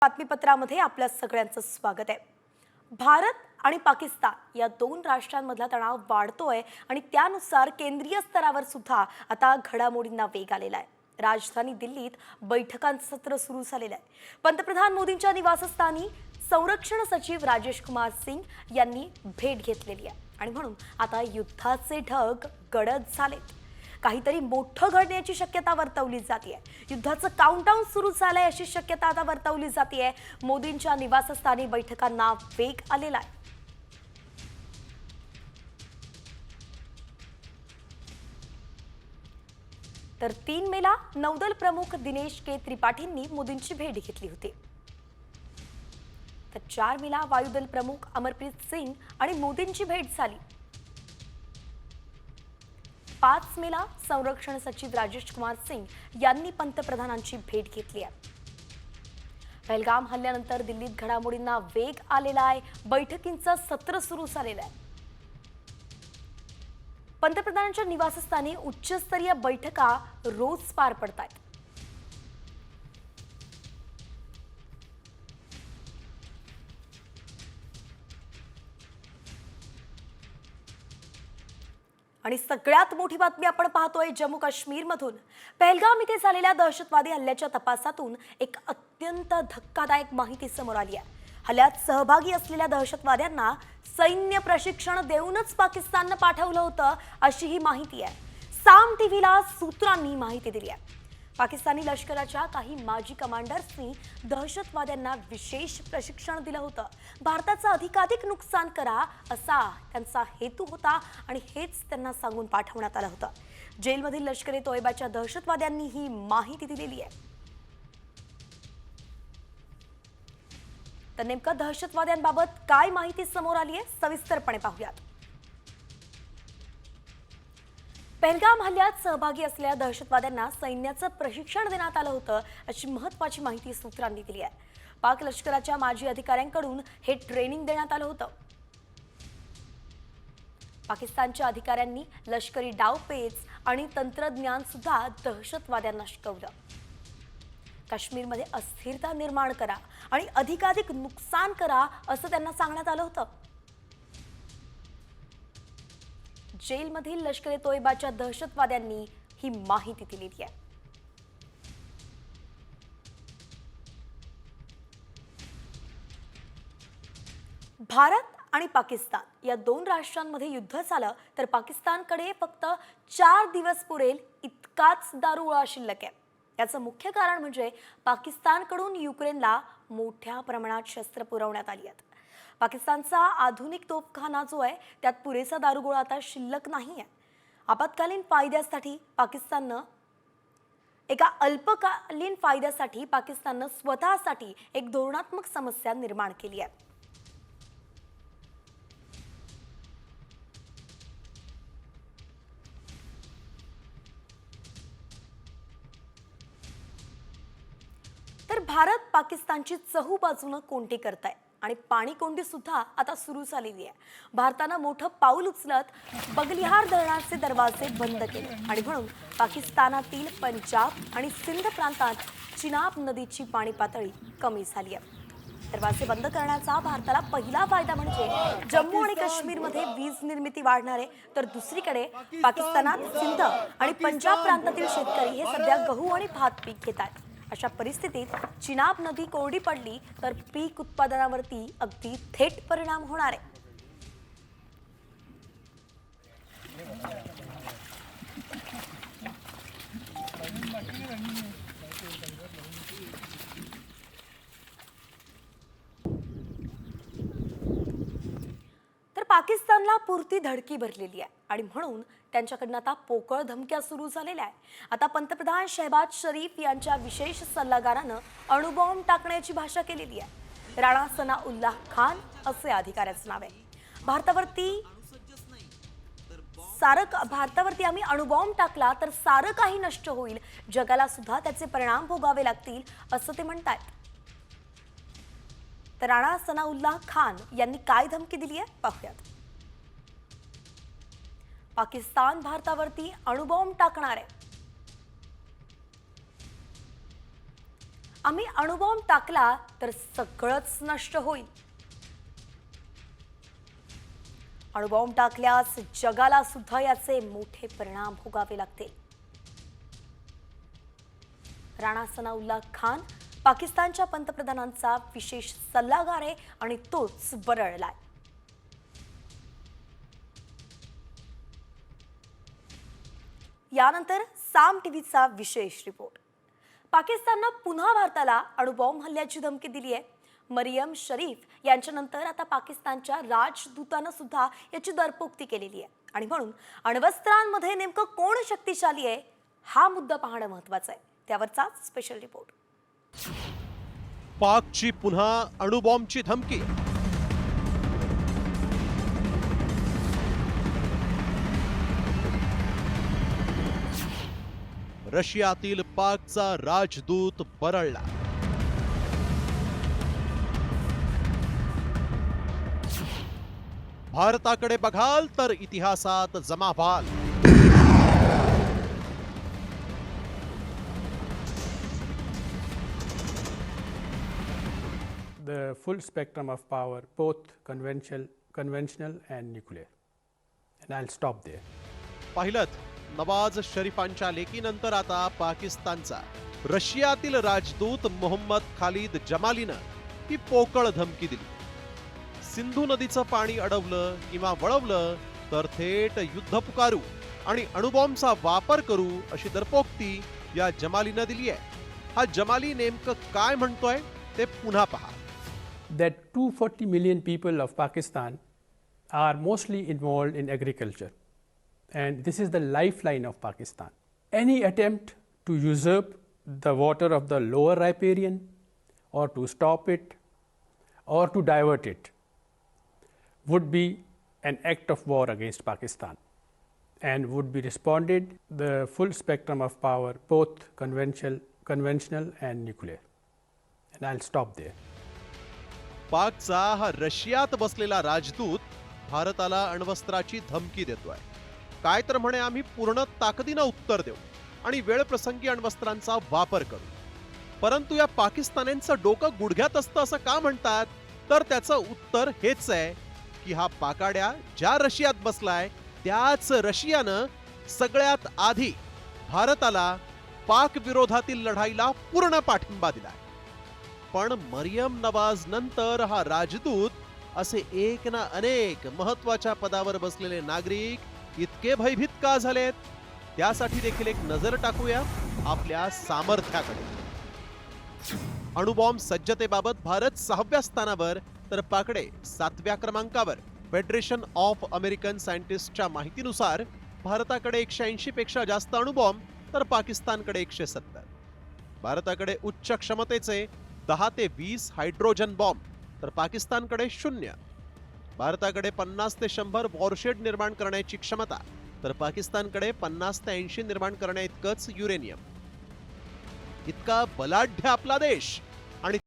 बातमीपत्रामध्ये आपल्या सगळ्यांचं स्वागत आहे। भारत आणि पाकिस्तान या दोन राष्ट्रांमधला तणाव वाढतोय आणि त्यानुसार केंद्रीय स्तरावर सुद्धा आता घडामोडींना वेग आलेला आहे। राजधानी दिल्लीत बैठकांचं सत्र सुरू झालेलं आहे। पंतप्रधान मोदींच्या निवासस्थानी संरक्षण सचिव राजेश कुमार सिंग यांनी भेट घेतलेली आहे आणि म्हणून आता युद्धाचे ढग गडद झालेत। काहीतरी मोठं घडण्याची शक्यता वर्तवली जाते। युद्धाचं काउंटडाऊन सुरू झालंय अशी शक्यता आता वर्तवली जाते। मोदींच्या निवासस्थानी बैठकांना वेग आलेला आहे। तर 3 मेला नौदल प्रमुख दिनेश के त्रिपाठींनी मोदींची भेट घेतली होती। तर 4 मेला वायुदल प्रमुख अमरप्रीत सिंग आणि मोदींची भेट झाली। 5 मेला संरक्षण सचिव राजेश कुमार सिंग यांनी पंतप्रधानांची भेट घेतली आहे। पहलगाम हल्ल्यानंतर दिल्लीत घडामोडींना वेग आलेला आहे। बैठकींचं सत्र सुरू झालेलं आहे। पंतप्रधानांच्या निवासस्थानी उच्चस्तरीय बैठका रोज पार पडतात। आणि सगळ्यात मोठी बातमी आपण पाहतोय जम्मू काश्मीर मधून। पहलगाम इथे झालेल्या दहशतवादी हल्ल्याच्या तपासातून एक अत्यंत धक्कादायक माहिती समोर आली आहे। हल्ल्यात सहभागी असलेल्या दहशतवाद्यांना सैन्य प्रशिक्षण देऊनच पाकिस्तानने पाठवलं होतं अशी ही माहिती आहे। साम टीव्हीला सूत्रांनी माहिती दिली आहे। पाकिस्तानी लष्कराच्या काही माजी कमांडर्सनी दहशतवाद्यांना विशेष प्रशिक्षण दिलं होतं। भारताचं अधिकाधिक नुकसान करा असा त्यांचा हेतू होता आणि हेच त्यांना सांगून पाठवण्यात आलं होतं। जेलमधील लष्कर ए तोयबाच्या दहशतवाद्यांनी ही माहिती दिलेली आहे। तर नेमकं दहशतवाद्यांबाबत काय माहिती समोर आली आहे सविस्तरपणे पाहूयात। पहलगाम हल्ल्यात सहभागी असलेल्या दहशतवाद्यांना सैन्याचं प्रशिक्षण देण्यात आलं होतं अशी महत्त्वाची माहिती सूत्रांनी दिली आहे। पाक लष्कराच्या माजी अधिकाऱ्यांकडून हे ट्रेनिंग देण्यात आलं होतं। पाकिस्तानच्या अधिकाऱ्यांनी लष्करी डावपेच आणि तंत्रज्ञान सुद्धा दहशतवाद्यांना शिकवलं। काश्मीरमध्ये अस्थिरता निर्माण करा आणि अधिकाधिक नुकसान करा असं त्यांना सांगण्यात आलं होतं। जेलमधील लष्कर ए तोयबाच्या दहशतवाद्यांनी ही माहिती दिलेली आहे। भारत आणि पाकिस्तान या दोन राष्ट्रांमध्ये युद्ध झालं तर पाकिस्तानकडे फक्त 4 दिवस पुरेल इतकाच दारुगोळा शिल्लक आहे। याचं मुख्य कारण म्हणजे पाकिस्तानकडून युक्रेनला मोठ्या प्रमाणात शस्त्र पुरवण्यात आली आहेत। पाकिस्तानचा आधुनिक तोफखाना जो आहे त्यात पुरेसा दारुगोळा आता शिल्लक नाही आहे। आपत्कालीन फायद्यासाठी पाकिस्ताननं स्वतःसाठी एक धोरणात्मक समस्या निर्माण केली आहे। तर भारत पाकिस्तानची चहूबाजूनं कोंडी करताय आणि पाणीकोंडी सुद्धा आता सुरू झालेली आहे। भारतानं मोठं पाऊल उचलत बगलिहार धरणाचे दरवाजे बंद केले आणि म्हणून पाकिस्तानातील पंजाब आणि सिंध प्रांतात चिनाब नदीची पाणी पातळी कमी झाली आहे। दरवाजे बंद करण्याचा भारताला पहिला फायदा म्हणजे जम्मू आणि काश्मीरमध्ये वीज निर्मिती वाढणार आहे। तर दुसरीकडे पाकिस्तानात सिंध आणि पंजाब प्रांतातील शेतकरी हे सध्या गहू आणि भात पीक घेतात। अशा परिस्थितीत चिनाब नदी कोरडी पडली तर पीक उत्पादनावरती अगदी थेट परिणाम होणार आहे। तर पाकिस्तानला पुरती धडकी भरलेली आहे आणि म्हणून त्यांच्याकडनं आता पोकळ धमक्या सुरू झालेल्या आहे। आता पंतप्रधान शहबाज शरीफ यांच्या विशेष सल्लागारानं अणुबॉम्ब टाकण्याची भाषा केलेली आहे। राणा सनाउल्लाह खान असे अधिकाऱ्याचं नाव आहे। भारतावरती आम्ही अणुबॉम्ब टाकला तर सारं काही नष्ट होईल, जगाला सुद्धा त्याचे परिणाम भोगावे लागतील असं ते म्हणतात। तर राणा सनाउल्लाह खान यांनी काय धमकी दिली आहे पाहूयात। पाकिस्तान भारतावरती अणुबॉम्ब टाकणार आहे। आम्ही अणुबॉम्ब टाकला तर सगळंच नष्ट होईल. अणुबॉम्ब टाकल्यास जगाला सुद्धा याचे मोठे परिणाम भोगावे लागतील. राणा सनाउल्लाह खान पाकिस्तानच्या पंतप्रधानांचा विशेष सल्लागार आहे आणि तोच बरळलाय. यानंतर साम टीव्हीचा विशेष रिपोर्ट. पाकिस्ताननं पुन्हा भारताला अणुबॉम्ब हल्ल्याची धमकी दिली आहे. मरियम शरीफ यांच्यानंतर आता पाकिस्तानच्या राजदूतानं सुद्धा याची दरपोक्ती केलेली आहे. आणि म्हणून अण्वस्त्रांमध्ये नेमकं कोण शक्तिशाली आहे हा मुद्दा पाहणं महत्त्वाचं आहे. त्यावरचा स्पेशल रिपोर्ट. पाकची पुन्हा अणुबॉम्बची धमकी. रशियातील पाकचा राजदूत बरळला. भारताकडे बघाल तर इतिहासात जमावाल. The full spectrum of power, both conventional and nuclear. And I'll stop there. पाहिलंत, नवाज शरीफांच्या लेकीनंतर आता पाकिस्तानचा रशियातील राजदूत मोहम्मद खालिद जमालीनं ही पोकळ धमकी दिली. सिंधू नदीचं पाणी अडवलं किंवा वळवलं तर थेट युद्ध पुकारू आणि अणुबॉम्बचा वापर करू अशी दरपोक्ती या जमालीनं दिली आहे. हा जमाली नेमकं काय म्हणतोय ते पुन्हा पहा. That 240 million people of Pakistan are mostly involved in agriculture. And this is the lifeline of Pakistan. Any attempt to usurp the water of the lower riparian or to stop it or to divert it would be an act of war against Pakistan and would be responded the full spectrum of power, both conventional and nuclear. And I'll stop there. पाकचा हा रशियात बसलेला राजदूत भारताला अण्वस्त्राची धमकी देतोय. काय तर म्हणे आम्ही पूर्ण ताकदीनं उत्तर देऊ आणि वेळ प्रसंगी अण्वस्त्रांचा वापर करू. परंतु या पाकिस्तान्यांचं डोकं गुडघ्यात असतं असं का म्हणतात, तर त्याचं उत्तर हेच आहे की हा पाकाड्या ज्या रशियात बसलाय त्याच रशियानं सगळ्यात आधी भारताला पाक विरोधातील लढाईला पूर्ण पाठिंबा दिलाय. पण मरियम नवाज नंतर हा राजदूत असे एक ना अनेक महत्वाच्या पदावर बसलेले नागरिक इतके भयभीत का झालेत, त्यासाठी देखील एक नजर टाकूया आपल्या सामर्थ्याकडे. अणुबॉम्ब सज्जतेबाबत भारत 6व्या स्थानावर तर पाकडे 7व्या क्रमांकावर. फेडरेशन ऑफ अमेरिकन सायंटिस्टच्या माहितीनुसार भारताकडे 180 पेक्षा जास्त अणुबॉम्ब तर पाकिस्तानकडे 170. भारताकडे उच्च क्षमतेचे 10 ते 20 हायड्रोजन बॉम्ब तर पाकिस्तानकडे 0. भारताकडे 50 ते 100 वॉरशेड निर्माण करण्याची क्षमता तर पाकिस्तानकडे 50 ते 80 निर्माण करण्या इतकंच युरेनियम. इतका बलाढ्य आपला देश आणि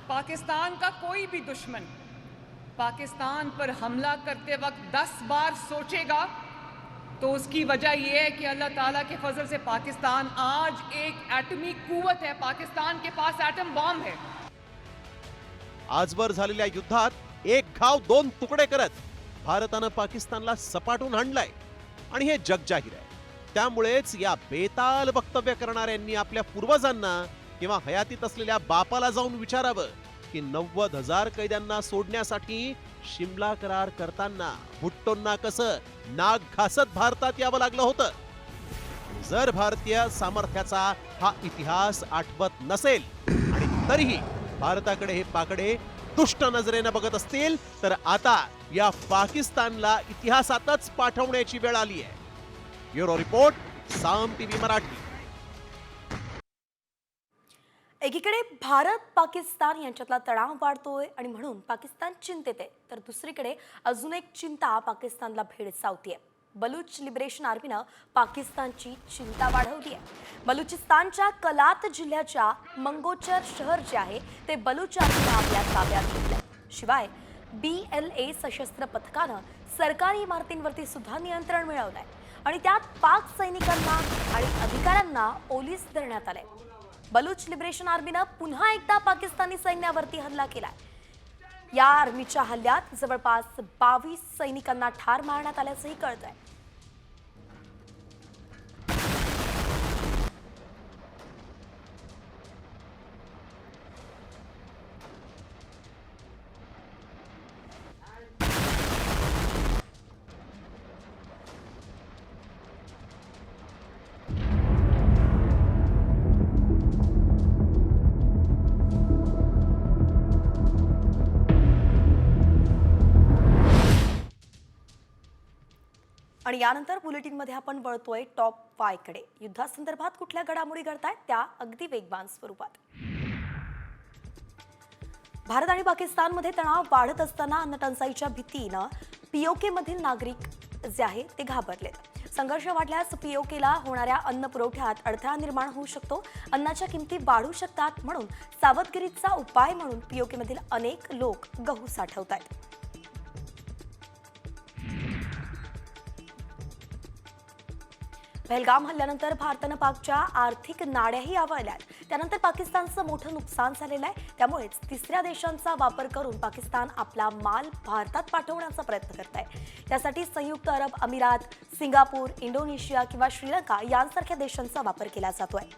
पाकिस्तान का कोई भी दुश्मन पाकिस्तान पर हमला करते वक्त 10 बार सोचेगा तो उसकी वजह यह है कि अल्लाह ताला के फजल से पाकिस्तान आज एक एटमी कुव्वत है. पाकिस्तान के पास एटम बॉम्ब है. आजवर झालेल्या युद्धात एक घाव 2 तुकडे करत भारतानं पाकिस्तानला सपाटून हाणलाय आणि हे जगजाहीर आहे. त्यामुळेच या बेताल वक्तव्य करणाऱ्यांनी आपल्या पूर्वजांना किंवा हयातीत असलेल्या बापाला जाऊन विचारावं की 90,000 कैद्यांना सोडण्यासाठी शिमला करार करताना भुट्टोंना कसं नाक घासत भारतात यावं लागलं होतं. जर भारतीय सामर्थ्याचा हा इतिहास आठवत नसेल आणि तरीही भारताकडे हे पाकडे दुष्ट नजरेनं बघत असतील तर आता या पाकिस्तानला इतिहासातच पाठवण्याची वेळ आली आहे. ब्युरो रिपोर्ट, साम टीव्ही मराठी. एकीकडे भारत पाकिस्तान यांच्यातला तणाव वाढतोय आणि म्हणून पाकिस्तान चिंतेत आहे, तर दुसरीकडे अजून एक चिंता पाकिस्तानला भेडसावतीये. बलूच लिबरेशन आर्मीनं पाकिस्तानची चिंता वाढवली आहे. बलुचिस्तानच्या कलात जिल्ह्याच्या मंगोचर शहर जे आहे ते बलूच आर्मीनं आपल्या ताब्यात घेतलंय. शिवाय BLA सशस्त्र पथकानं सरकारी इमारतींवरती सुद्धा नियंत्रण मिळवलंय आणि त्यात पाक सैनिकांना आणि अधिकाऱ्यांना ओलीस धरण्यात आलंय. बलूच लिबरेशन आर्मीनं पुन्हा एकदा पाकिस्तानी सैन्यावरती हल्ला केलाय. या आर्मीच्या हल्ल्यात जवळपास 22 सैनिकांना ठार मारण्यात आल्याचंही कळतंय. आणि यानंतर बुलेटिनमध्ये आपण वळतोय टॉप 5 कडे. युद्धासंदर्भात कुठल्या घडामोडी घडतायत त्या अगदी वेगवान स्वरूपात. भारत आणि पाकिस्तानमध्ये तणाव वाढत असताना अन्न टंचाईच्या भीतीनं POK मधील नागरिक जे आहे ते घाबरले. संघर्ष वाढल्यास POKला होणाऱ्या अन्न पुरवठ्यात अडथळा निर्माण होऊ शकतो. अन्नाच्या किमती वाढू शकतात. म्हणून सावधगिरीचा उपाय म्हणून POK मधील अनेक लोक गहू साठवतात. पहलगाम हल्ल्यानंतर भारतानं पाकच्या आर्थिक नाड्याही आवळल्यात. त्यानंतर पाकिस्तानचं मोठं नुकसान झालेलं आहे. त्यामुळेच तिसऱ्या देशांचा वापर करून पाकिस्तान आपला माल भारतात पाठवण्याचा प्रयत्न करत आहे. त्यासाठी संयुक्त अरब अमिरात, सिंगापूर, इंडोनेशिया किंवा श्रीलंका यांसारख्या देशांचा वापर केला जातोय.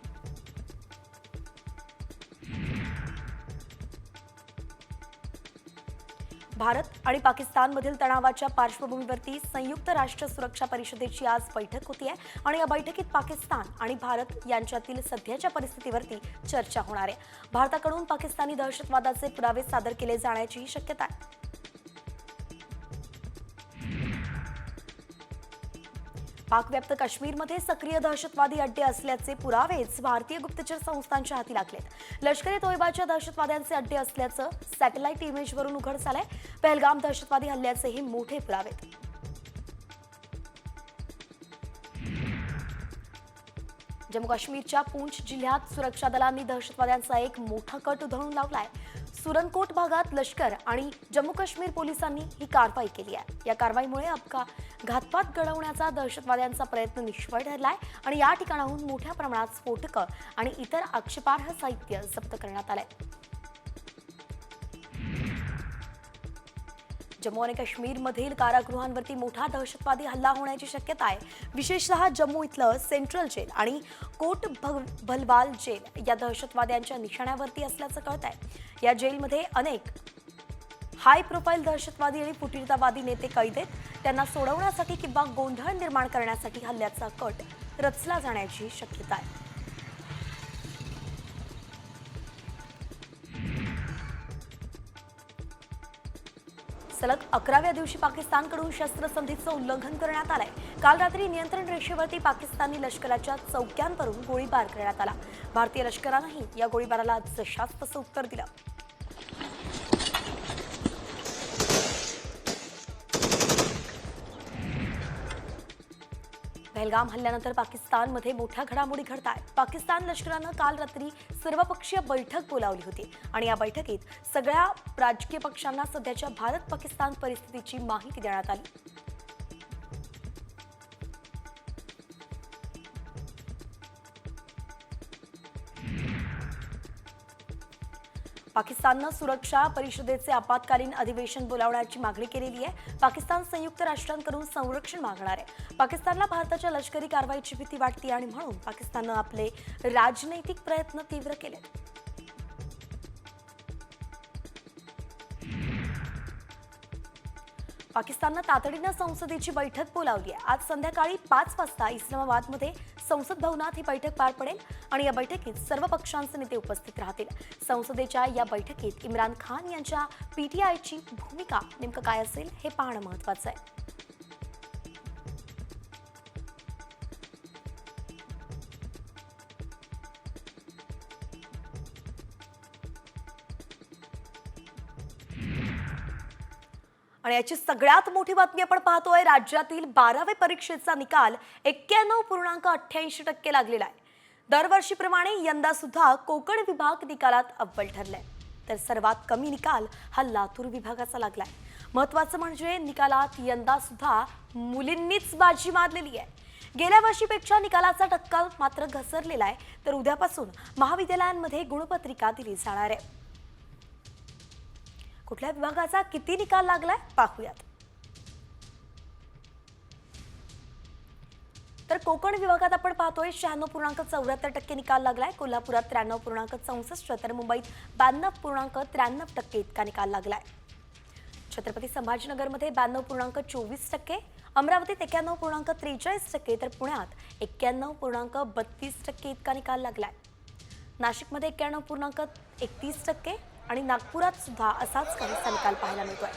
भारत आणि पाकिस्तानमधील तणावाच्या पार्श्वभूमीवरती संयुक्त राष्ट्र सुरक्षा परिषदेची आज बैठक होतीये आणि या बैठकीत पाकिस्तान आणि भारत यांच्यातील सध्याच्या परिस्थितीवरती चर्चा होणार आहे. भारताकडून पाकिस्तानी दहशतवादाचे पुरावे सादर केले जाण्याची शक्यता आहे. पाकव्याप्त काश्मीरमध्ये सक्रिय दहशतवादी अड्डे असल्याचे पुरावेच भारतीय गुप्तचर संस्थांच्या हाती लागलेत. लष्कर ए तोयबाच्या दहशतवाद्यांचे अड्डे असल्याचं सॅटेलाइट इमेजवरून उघड झालंय. पहलगाम दहशतवादी हल्ल्याचेही मोठे पुरावेत. जम्मू काश्मीरच्या पूंछ जिल्ह्यात सुरक्षा दलांनी दहशतवाद्यांचा एक मोठा कट उधळून लावलाय. सुरनकोट भागात लष्कर आणि जम्मू काश्मीर पोलिसांनी ही कारवाई केली आहे. या कारवाईमुळे घातपात घडवण्याचा दहशतवाद्यांचा प्रयत्न निष्फळ ठरलाय आणि या ठिकाणाहून मोठ्या प्रमाणात स्फोटकं आणि इतर आक्षेपार्ह साहित्य जप्त करण्यात आलंय. जम्मू आणि काश्मीरमधील कारागृहांवरती मोठा दहशतवादी हल्ला होण्याची शक्यता आहे. विशेषतः जम्मू इथलं सेंट्रल जेल आणि कोट भलवाल जेल या दहशतवाद्यांच्या निशाण्यावरती असल्याचं कळत आहे. या जेलमध्ये अनेक हाय प्रोफाईल दहशतवादी आणि फुटीरतावादी नेते कैद आहेत. त्यांना सोडवण्यासाठी किंवा गोंधळ निर्माण करण्यासाठी हल्ल्याचा कट रचला जाण्याची शक्यता आहे. सलग 11व्या दिवशी पाकिस्तानकडून शस्त्रसंधीचं उल्लंघन करण्यात आलंय. काल रात्री नियंत्रण रेषेवरती पाकिस्तानी लष्कराच्या चौक्यांवरून गोळीबार करण्यात आला. भारतीय लष्करानंही या गोळीबाराला जशास तसं उत्तर दिलं. पहलगाम हल्ल्यानंतर पाकिस्तानमध्ये मोठ्या घडामोडी घडत आहेत. पाकिस्तान लष्करानं काल रात्री सर्वपक्षीय बैठक बोलावली होती आणि या बैठकीत सगळ्या राजकीय पक्षांना सध्याच्या भारत पाकिस्तान परिस्थितीची माहिती देण्यात आली. पाकिस्ताननं सुरक्षा परिषदेचे आपत्कालीन अधिवेशन बोलावण्याची मागणी केलेली आहे. पाकिस्तान संयुक्त राष्ट्रांकडून संरक्षण मागणार आहे. पाकिस्तानला भारताच्या लष्करी कारवाईची भीती वाटते आणि म्हणून पाकिस्ताननं आपले राजनैतिक प्रयत्न तीव्र केलेत. पाकिस्ताननं तातडीनं संसदेची बैठक बोलावली आहे. आज संध्याकाळी 5 वाजता इस्लामाबादमध्ये संसद भवनात ही बैठक पार पडेल आणि या बैठकीत सर्व पक्षांचे नेते उपस्थित राहतील. संसदेच्या या बैठकीत इम्रान खान यांच्या पीटीआयची भूमिका नेमकं काय असेल हे पाहणं महत्त्वाचं आहे. आणि याची सगळ्यात मोठी बातमी आपण पाहतोय. राज्यातील 12वी परीक्षेचा निकाल 91.88% लागलेला आहे. दरवर्षीप्रमाणे यंदा सुद्धा कोकण विभाग निकालात अव्वल ठरलाय, तर सर्वात कमी निकाल हा लातूर विभागाचा लागलाय. महत्त्वाचं म्हणजे निकालात यंदा सुद्धा मुलींनीच बाजी मारलेली आहे. गेल्या वर्षीपेक्षा निकालाचा टक्का मात्र घसरलेला आहे. तर उद्यापासून महाविद्यालयांमध्ये गुणपत्रिका दिली जाणार आहे. कुठल्या विभागाचा किती निकाल लागलाय पाहूयात. तर कोकण विभागात आपण पाहतोय 96.74% निकाल लागलाय. कोल्हापुरात 93.64 तर मुंबईत 92.93% इतका निकाल लागलाय. छत्रपती संभाजीनगरमध्ये 92.24%, अमरावतीत 91.43% तर पुण्यात 91.32% इतका निकाल लागलाय. नाशिकमध्ये 91.31% आणि नागपुरात सुद्धा असाच काहीसा निकाल पाहायला मिळतोय.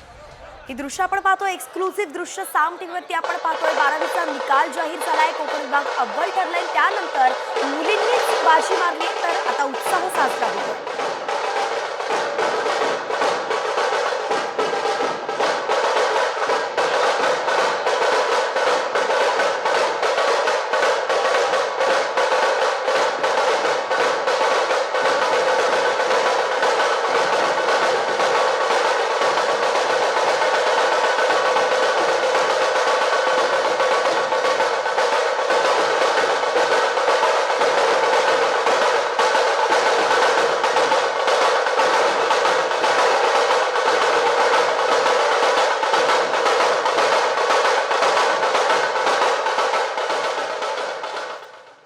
ही दृश्य आपण पाहतोय, एक्सक्लुसिव्ह दृश्य साम टीव्हीवरती आपण पाहतोय. 12वीचा निकाल जाहीर झालाय. कोकण विभाग अव्वल ठरलाय. त्यानंतर मुलींनीच बाजी मारली, तर आता उत्साह साजरा होतोय.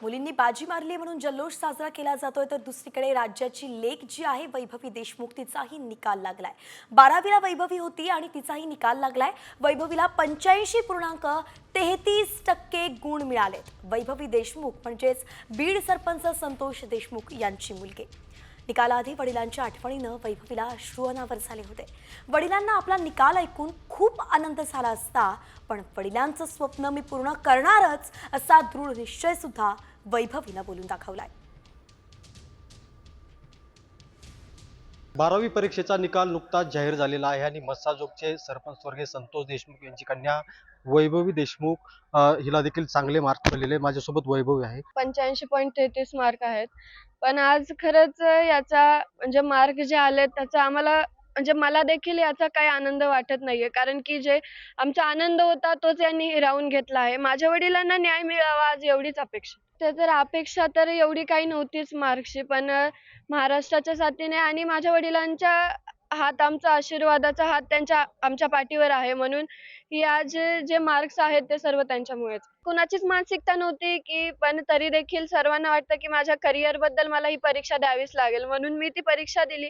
मुलींनी बाजी मारली म्हणून जल्लोष साजरा केला जातोय. तर दुसरीकडे राज्याची लेक जी आहे वैभवी देशमुख, तिचाही निकाल लागलाय. 12वीला वैभवी होती आणि तिचाही निकाल लागलाय. वैभवीला 85.33% गुण मिळालेत. वैभवी देशमुख म्हणजेच बीड सरपंच संतोष देशमुख यांची मुलगी. निकालाआधी वडिलांच्या आठवणीनं वैभवीला अश्रू अनावर झाले होते. वडिलांना आपला निकाल ऐकून खूप आनंद झाला असता, पण वडिलांचं स्वप्न मी पूर्ण करणारच असा दृढ निश्चय सुद्धा वैभवीनं बोलून दाखवलाय. 12वी परीक्षेचा निकाल नुकताच जाहीर झालेला आहे आणि मस्साजोगचे सरपंच स्वर्गीय संतोष देशमुख यांची कन्या वैभवी देशमुख हिला देखील चांगले मार्क पडलेले. माझ्यासोबत वैभवी आहे. 85.33 मार्क आहेत. पण आज खरंच याचा म्हणजे मार्क जे आले त्याचा आम्हाला म्हणजे मला देखील याचा काही आनंद वाटत नाहीये, कारण की जे आमचा आनंद होता तोच यांनी हिरावून घेतला आहे. माझ्या वडिलांना न्याय मिळावा आज एवढीच अपेक्षा. तर अपेक्षा तर एवढी काही नव्हतीच मार्क्सची, पण महाराष्ट्राच्या साथीने आणि माझ्या वडिलांच्या हात, आमचा आशीर्वादाचा हात त्यांच्या आमच्या पाठीवर आहे, म्हणून की आज जे मार्क्स आहेत ते सर्व त्यांच्यामुळेच. कुणाचीच मानसिकता नव्हती की, पण तरी देखील सर्वांना वाटतं की माझ्या करिअर बद्दल मला ही परीक्षा द्यावीच लागेल, म्हणून मी ती परीक्षा दिली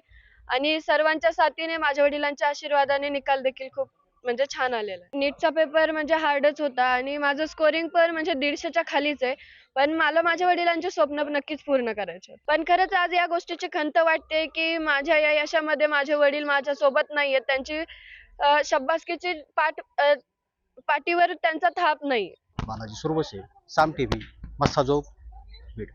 आणि सर्वांच्या साथीने माझ्या वडिलांच्या आशीर्वादाने निकाल देखील खूप म्हणजे छान आलेला. नीटचा पेपर म्हणजे हार्डच होता आणि माझं स्कोरिंग पण म्हणजे 150च्या खालीच आहे, पण मला माझ्या वडिलांचे स्वप्न नक्कीच पूर्ण करायचे. पण खरंच आज या गोष्टीची खंत वाटते की माझ्या या यशामध्ये माझे वडील माझ्या सोबत नाहीयेत. त्यांची शाबासकीची पाठीवर त्यांचा थाप नाही. बालाजी सुरवसे, साम टीव्ही, मस्साजोग, बीड.